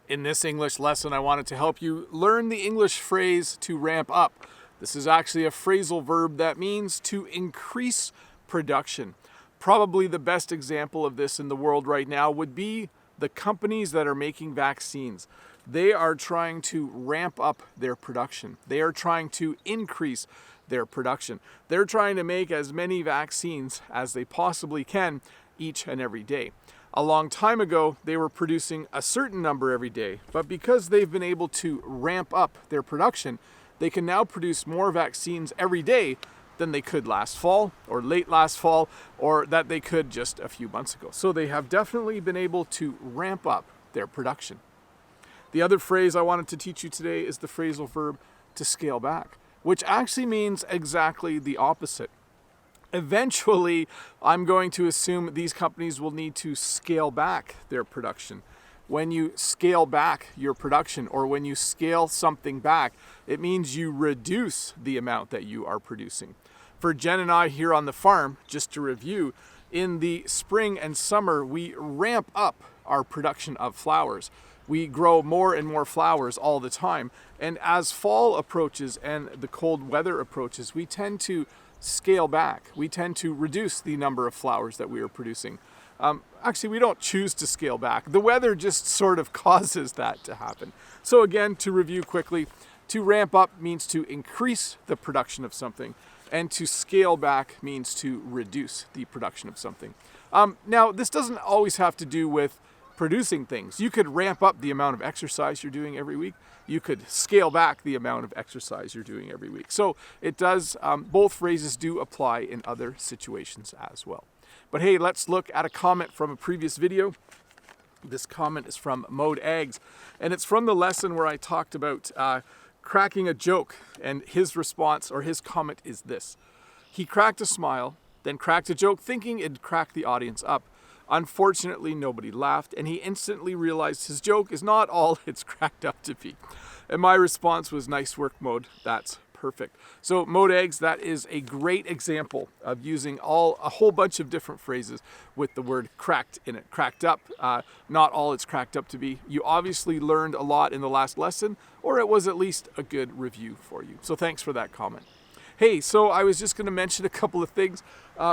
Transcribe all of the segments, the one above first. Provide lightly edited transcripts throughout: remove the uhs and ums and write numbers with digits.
In this English lesson, I wanted to help you learn the English phrase to ramp up. This is actually a phrasal verb that means to increase production. Probably the best example of this in the world right now would be the companies that are making vaccines. They are trying to ramp up their production. They are trying to increase their production. They're trying to make as many vaccines as they possibly can each and every day. A long time ago, they were producing a certain number every day, but because they've been able to ramp up their production, they can now produce more vaccines every day than they could last fall or late last fall, or that they could just a few months ago. So they have definitely been able to ramp up their production. The other phrase I wanted to teach you today is the phrasal verb to scale back, which actually means exactly the opposite. Eventually, I'm going to assume these companies will need to scale back their production. When you scale back your production, or when you scale something back, it means you reduce the amount that you are producing. For Jen and I here on the farm, just to review, in the spring and summer, we ramp up our production of flowers. We grow more and more flowers all the time. And as fall approaches and the cold weather approaches, we tend to scale back. We tend to reduce the number of flowers that we are producing. Actually, we don't choose to scale back. The weather just sort of causes that to happen. So again, to review quickly, to ramp up means to increase the production of something, and to scale back means to reduce the production of something. Now, this doesn't always have to do with producing things. You could ramp up the amount of exercise you're doing every week. You could scale back the amount of exercise you're doing every week. So it does, both phrases do apply in other situations as well. But hey, let's look at a comment from a previous video. This comment is from Mode Eggs, and it's from the lesson where I talked about cracking a joke, and his response or his comment is this. He cracked a smile, then cracked a joke thinking it'd crack the audience up. Unfortunately, nobody laughed, and he instantly realized his joke is not all it's cracked up to be. And my response was, nice work, Mode. That's perfect. So Mode Eggs, that is a great example of using a whole bunch of different phrases with the word cracked in it. Cracked up, not all it's cracked up to be. You obviously learned a lot in the last lesson, or it was at least a good review for you. So thanks for that comment. Hey, so I was just going to mention a couple of things.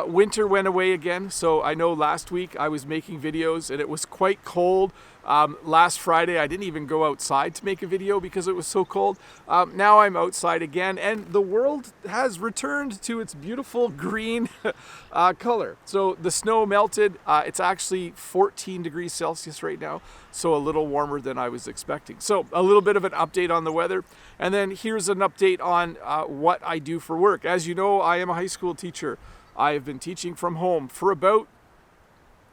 Winter went away again, so I know last week I was making videos and it was quite cold. Last Friday I didn't even go outside to make a video because it was so cold. Now I'm outside again, and the world has returned to its beautiful green color. So the snow melted. It's actually 14 degrees Celsius right now, so a little warmer than I was expecting. So a little bit of an update on the weather, and then here's an update on what I do for work. As you know, I am a high school teacher. I have been teaching from home for about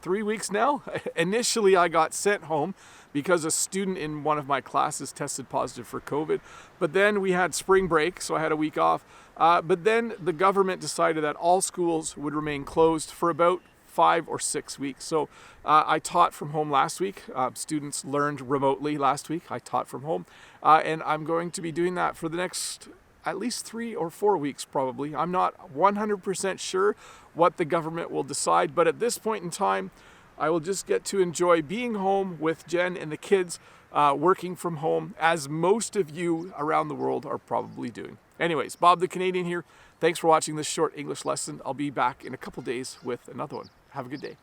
3 weeks now. Initially, I got sent home because a student in one of my classes tested positive for COVID. But then we had spring break, so I had a week off. But then the government decided that all schools would remain closed for about 5 or 6 weeks. So I taught from home last week. Students learned remotely last week. I taught from home. And I'm going to be doing that for the next at least 3 or 4 weeks probably. I'm not 100% sure what the government will decide, but at this point in time, I will just get to enjoy being home with Jen and the kids, working from home, as most of you around the world are probably doing. Anyways, Bob the Canadian here. Thanks for watching this short English lesson. I'll be back in a couple days with another one. Have a good day.